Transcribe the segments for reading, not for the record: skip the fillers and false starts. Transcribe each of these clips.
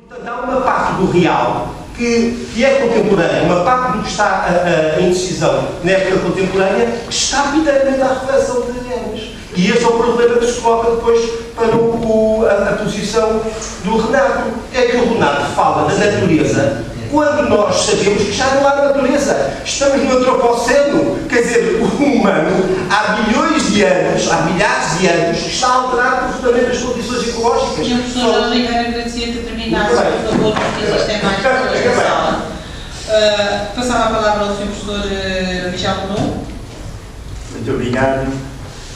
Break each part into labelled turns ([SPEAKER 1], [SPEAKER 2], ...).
[SPEAKER 1] Portanto, há uma parte do real que é contemporânea, uma parte do que está em decisão na época contemporânea que está plenamente à reflexão de Hermes. E esse é o problema que se coloca depois para a posição do Renato. É que o Renato fala da natureza quando nós sabemos que já não há natureza. Estamos no antropoceno, quer dizer, o humano há bilhões de anos, há milhares de anos, está a alterar profundamente as condições ecológicas.
[SPEAKER 2] E o professor João Oliveira agradecia que terminasse, por favor, porque existem mais pessoas na sala. Passava a palavra ao Sr. Professor Michel Renaud.
[SPEAKER 3] Muito obrigado.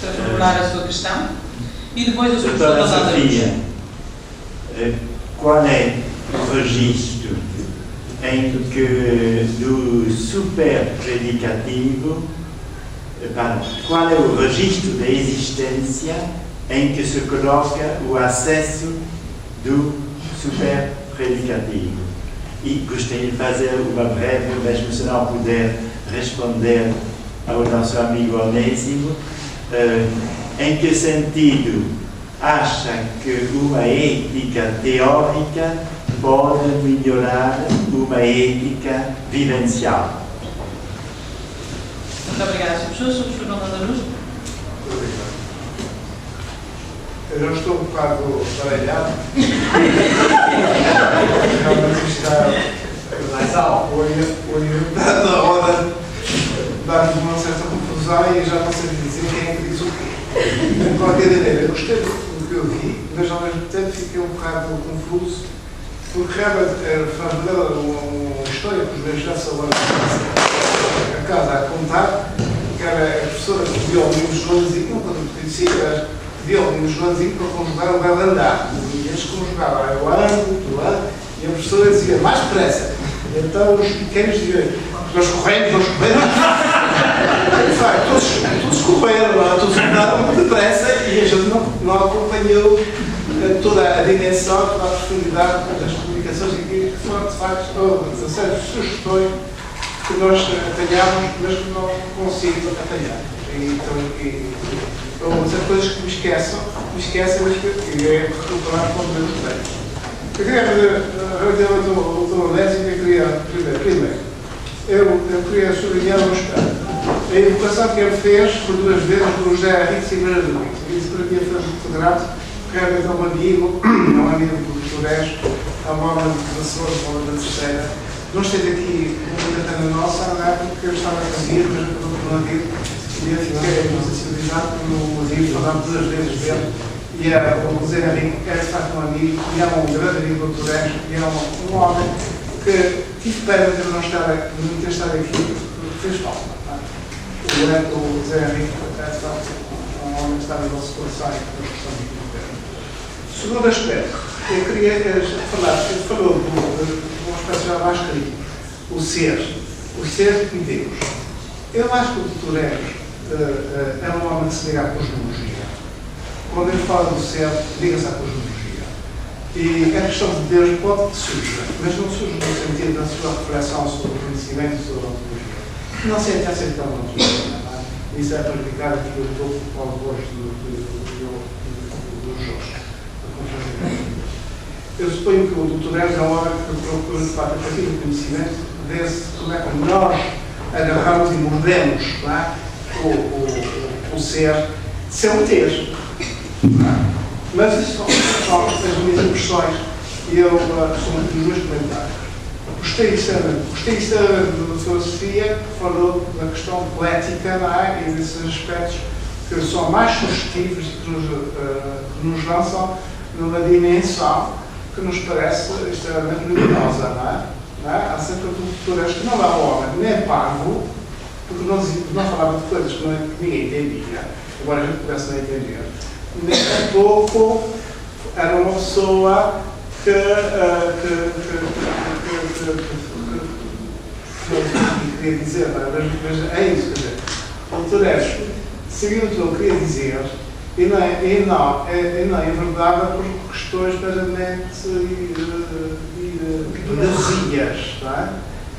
[SPEAKER 2] Para formular a sua questão. E depois o Sr. Professor
[SPEAKER 3] Doutora
[SPEAKER 2] Rosalda
[SPEAKER 3] Sofia, qual é o registro em que do superpredicativo, qual é o registro da existência em que se coloca o acesso do superpredicativo? E gostaria de fazer uma breve, mesmo se não puder responder ao nosso amigo Onésimo, em que sentido acha que uma ética teórica pode melhorar uma ética vivencial?
[SPEAKER 2] Muito obrigada, Sr. Professor. Sr. Professor Fernando da Luz.
[SPEAKER 4] Muito obrigado. Eu já estou um bocado baralhado. Realmente está mais alto. O da roda dá-nos uma certa confusão e já não sei dizer quem é que diz o quê. De qualquer maneira, eu gostei do que eu vi, mas ao mesmo tempo fiquei um bocado confuso, porque realmente faz uma história que os meus já são a casa a contar, que era a professora que pediu ao menino Joãozinho, quando eu conhecia, pediu ao menino Joãozinho para conjugar o verbo andar. E eles conjugavam, eu ando, tu ando, e a professora dizia, mais depressa. Então os pequenos diziam, nós corremos. Todos correram, todos andaram muito depressa e a gente não acompanhou toda a dimensão, toda a profundidade das comunicações e que foram de facto séries de sugestões que nós apanhámos, mas que não conseguimos apanhar. Então, são coisas que me esquecem, mas que é recuperar quando eu tenho. Eu queria fazer o Onésimo e queria, primeiro, eu queria sublinhar um aspecto. A evocação que ele fez por duas vezes no José Henrique Silveira do Brito. Isso para mim foi muito grato, porque realmente é um amigo do Flores, é um homem da segunda, um homem da terceira. Não esteve aqui na nossa, não é porque eu estava a fazer, mas acabou por não vir. E eu fiquei muito sensibilizado pelo motivo, falámos duas vezes dele. E o José Henrique é de facto um amigo, e é um grande amigo do Flores, e é um homem que tive pena de não ter estado aqui, porque fez falta. O Zé Henrique é de facto um homem que está no nosso coração e que nós gostamos muito dele. Segundo aspecto, eu queria falar, ele falou de um aspecto já mais crítico, o ser e Deus. Eu acho que o Dr. Eros é um homem que se liga à cosmologia. Quando ele fala do ser, liga-se à cosmologia. E a questão de Deus pode surgir, mas não surge no sentido da sua reflexão sobre o conhecimento e sobre a ontologia. Não sei até ser tão ontologia. Isso é prejudicado aqui um pouco ao gosto do Jorge. Eu suponho que o Dr. Eros é um homem que procura, de facto, a partir do conhecimento, ver-se como é que nós agarramos e mordemos o ser sem o ter. Mas isso são as minhas impressões e eu sou muito dos meus comentários. Gostei extremamente da doutora Sofia, que falou da questão poética e desses aspectos que são mais sugestivos e que nos lançam numa dimensão que nos parece extremamente luminosa, acerca do futuro, que não é um homem nem parvo, porque não falava de coisas que ninguém entendia, embora a gente pudesse não entender. Nem pouco era uma pessoa que queria dizer, mas é isso, quer dizer, o Dr. Eros sabia o que eu queria dizer e não é verdade por questões meramente vazias, não é?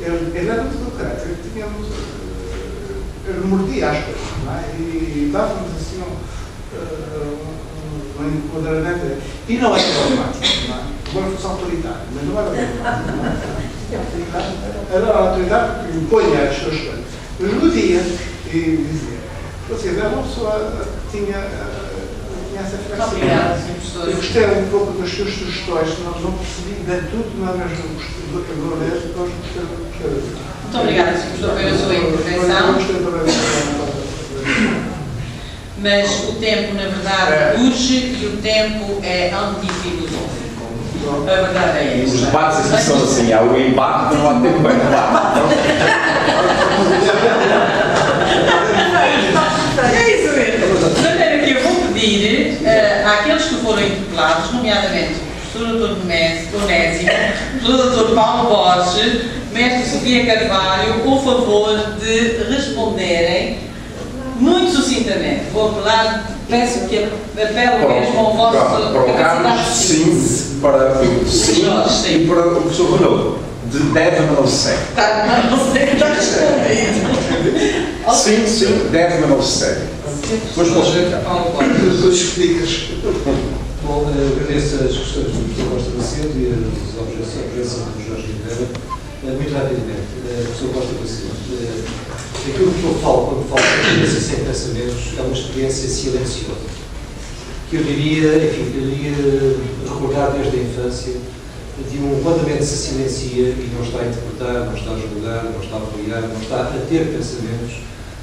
[SPEAKER 4] Ele era muito concreto, ele mordia as coisas, não é? E dava-nos assim um enquadramento. E não é problemático, não é? Agora fosse autoritário, mas não era era a autoridade que impunha as suas coisas. Mas no dia, e dizia, você era uma pessoa que tinha essa flexibilidade.
[SPEAKER 2] Obrigada, Sr. Professor.
[SPEAKER 4] Eu gostei um pouco das suas sugestões, nós não percebemos de tudo, mas nós não gostamos do
[SPEAKER 2] Muito obrigada, Sr. Professor, pela sua intervenção. Mas o tempo, na verdade, urge e o tempo é antifilosófico. A verdade é esta.
[SPEAKER 5] Os debates assim são assim, há o embate, não há tempo para debate.
[SPEAKER 2] É isso mesmo. De maneira que eu vou pedir àqueles que foram interpelados, nomeadamente o professor Dr. Onésimo, o Dr. Paulo Borges, mestre Sofia Carvalho, o favor de responderem muito sucintamente. Vou apelar, peço que apelo mesmo ao vosso
[SPEAKER 5] Para o Carlos, sim, para o sim e para o professor Renaud. De deve, mas não se segue.
[SPEAKER 2] Não sei, está respondido.
[SPEAKER 5] Sim, deve, mas não se segue. Depois posso explicar.
[SPEAKER 4] Depois explicas.
[SPEAKER 6] Bom, agradeço as questões do professor Costa Macedo e a objeção do Jorge Ribeiro. Muito rapidamente, professor Costa Macedo, aquilo que eu falo quando falo de experiência sem pensamentos é uma experiência silenciosa. Que eu diria recordar desde a infância de quando a mente se silencia e não está a interpretar, não está a julgar, não está a avaliar, não está a ter pensamentos,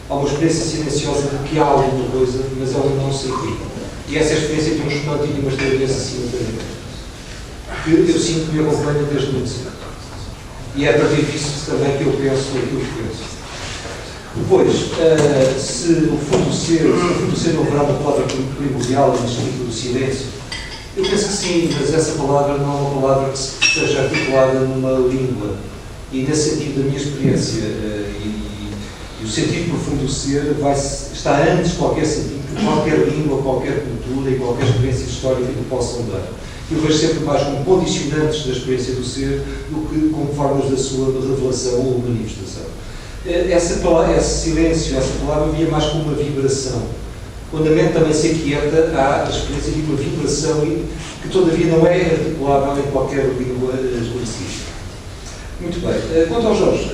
[SPEAKER 6] há uma experiência silenciosa de que há alguma coisa, mas ela não se equipa. E essa experiência tem um espanto e uma estabilidade simultânea, que eu sinto que me acompanha desde muito cedo. E é a partir disso também que eu penso aquilo que penso. Depois, se o fundo ser não haverá uma palavra primordial no espírito do silêncio, eu penso que sim, mas essa palavra não é uma palavra que seja articulada numa língua. E nesse sentido, a minha experiência e o sentido profundo do ser está antes de qualquer sentido, de qualquer língua, qualquer cultura e qualquer experiência histórica que possam dar. Eu vejo sempre mais como condicionantes da experiência do ser do que como formas da sua revelação ou manifestação. Esse silêncio, essa palavra, via mais como uma vibração. Quando a mente também se aquieta, há a experiência de uma vibração que todavia não é articulável em qualquer língua esclarecida. Muito bem. Quanto ao Jorge,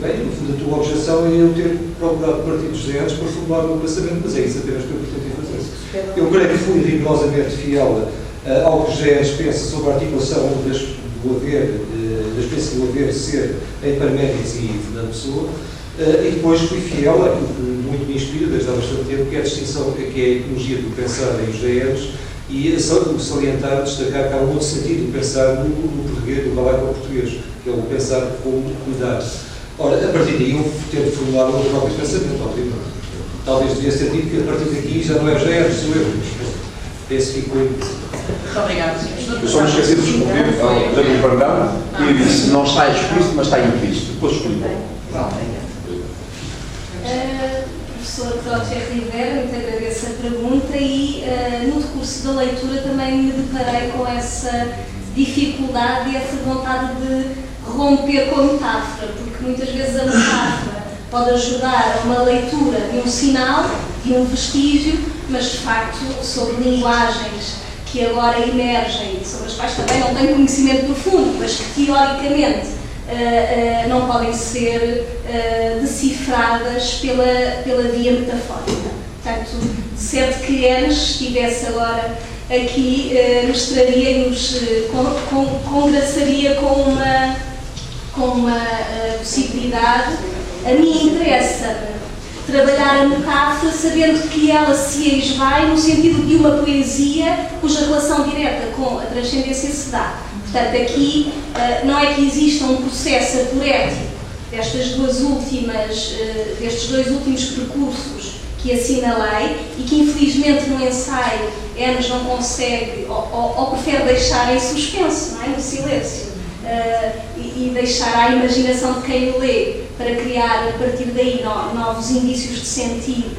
[SPEAKER 6] bem, no fundo a tua objeção é eu ter procurado partir dos anos para formular o meu pensamento, mas é isso apenas que eu pretendo fazer. Eu creio que fui rigorosamente fiel ao que José pensa sobre a articulação da experiência do haver ser em Parménides e Fernando Pessoa, e depois fui fiel àquilo que muito me inspira desde há bastante tempo, que é a distinção, que é a etologia do pensar em José e salientar, destacar que há um outro sentido de pensar no português, do galaico-português, que é o pensar como cuidar. Ora, a partir daí eu tento formular o meu próprio pensamento, obviamente. Talvez devia ser dito que a partir daqui já não é José, sou eu. Esse ficou impossível.
[SPEAKER 2] Muito obrigada, Sr. Professor.
[SPEAKER 5] Eu só me esqueci de responder ao Dr. Perdão e eu disse, não está explícito, mas está implícito. Depois explico.
[SPEAKER 7] Professor Cláudia Ribeiro, muito agradeço a pergunta e no decurso da leitura também me deparei com essa dificuldade e essa vontade de romper com a metáfora, porque muitas vezes a metáfora pode ajudar a uma leitura de um sinal, de um vestígio, mas de facto sobre linguagens que agora emergem, sobre as quais também não tenho conhecimento profundo, mas que teoricamente não podem ser decifradas pela via metafórica. Portanto, certo que Enes estivesse agora aqui, mostraria-nos, congraçaria com uma possibilidade. A mim interessa trabalhar a metáfora sabendo que ela se esvai no sentido de uma poesia cuja relação direta com a transcendência se dá. Portanto, aqui não é que exista um processo aporético destes dois últimos percursos que assinalei e que infelizmente no ensaio Enes não consegue ou prefere deixar em suspenso, não é? No silêncio, e deixar à imaginação de quem o lê para criar a partir daí novos indícios de sentido,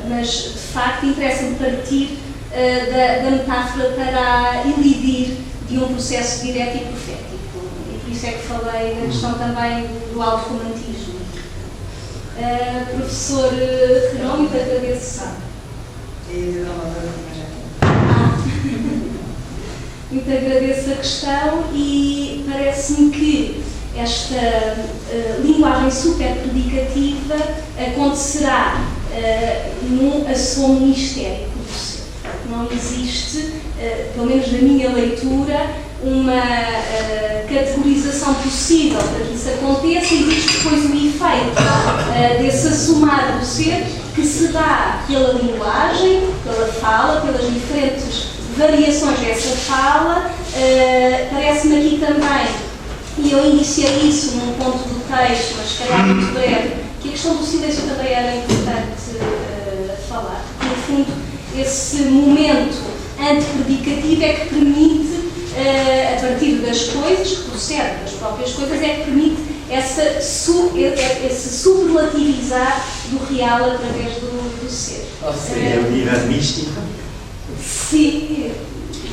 [SPEAKER 7] mas de facto interessa-me partir da metáfora para ilidir de um processo direto e profético, e por isso é que falei da questão também do autorromantismo. Professor Renaud, muito agradeço. muito agradeço a questão e parece-me que esta linguagem super predicativa acontecerá a som ministérico do ser. Não existe, pelo menos na minha leitura, uma categorização possível para que isso aconteça. Existe depois o efeito desse assumar do ser que se dá pela linguagem, pela fala, pelas diferentes variações dessa fala. Parece-me aqui também, e eu iniciei isso num ponto do texto, mas se calhar muito breve, que a questão do silêncio também era importante falar. No fundo, esse momento antepredicativo é que permite, a partir das coisas, que procede das próprias coisas, é que permite esse superlativizar do real através do ser.
[SPEAKER 3] É o nível místico?
[SPEAKER 7] Sim,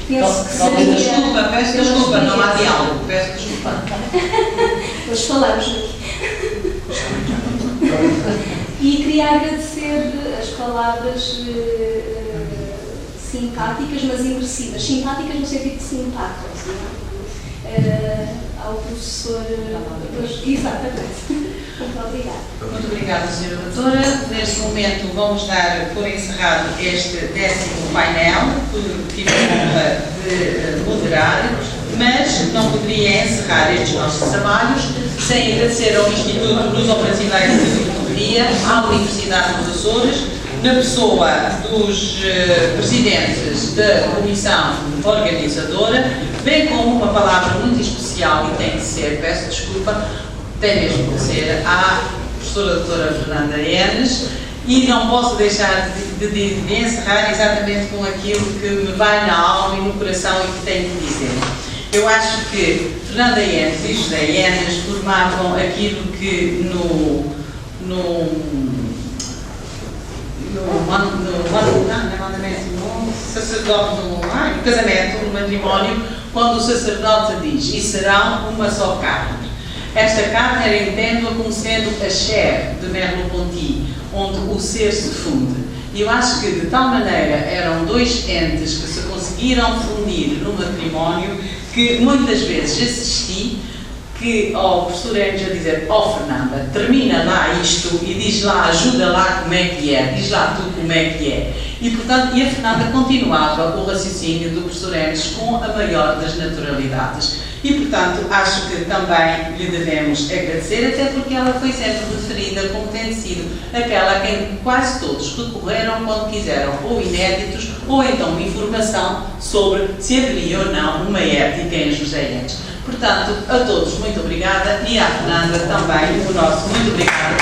[SPEAKER 7] penso que
[SPEAKER 2] Não,
[SPEAKER 7] seria...
[SPEAKER 2] peço desculpa, não há diálogo, peço desculpa.
[SPEAKER 7] Nós falamos aqui. E queria agradecer as palavras simpáticas, mas imersivas. Simpáticas no sentido de simpáticas, não é? Ao professor... Exatamente. Muito obrigada.
[SPEAKER 2] Muito obrigada, Sra. Doutora. Neste momento vamos dar por encerrado este 10º painel, que tive a honra de moderar, mas não poderia encerrar estes nossos trabalhos sem agradecer ao Instituto Luz Operacionais de Fotografia, à Universidade dos Açores, na pessoa dos presidentes da comissão organizadora, bem como uma palavra muito especial, e tem que ser, peço desculpa, tem mesmo que ser, à professora doutora Fernanda Enes, e não posso deixar de encerrar exatamente com aquilo que me vai na alma e no coração e que tenho que dizer. Eu acho que Fernanda Enes e José Enes formavam aquilo que no casamento, no matrimónio, quando o sacerdote diz: e serão uma só carne. Esta carne era entendo-a como sendo a chair de Merleau-Ponty, onde o ser se funde. E eu acho que de tal maneira eram dois entes que se conseguiram fundir no matrimónio, que muitas vezes assisti que ao professor Enes a dizer: Fernanda, termina lá isto e diz lá, ajuda lá como é que é, diz lá tu como é que é. E portanto, a Fernanda continuava o raciocínio do professor Enes com a maior das naturalidades. E portanto, acho que também lhe devemos agradecer, até porque ela foi sempre referida como tendo sido aquela a quem quase todos recorreram quando quiseram ou inéditos ou então informação sobre se haveria ou não uma ética em José Enes. Portanto, a todos muito obrigada e à Fernanda também o nosso muito obrigada.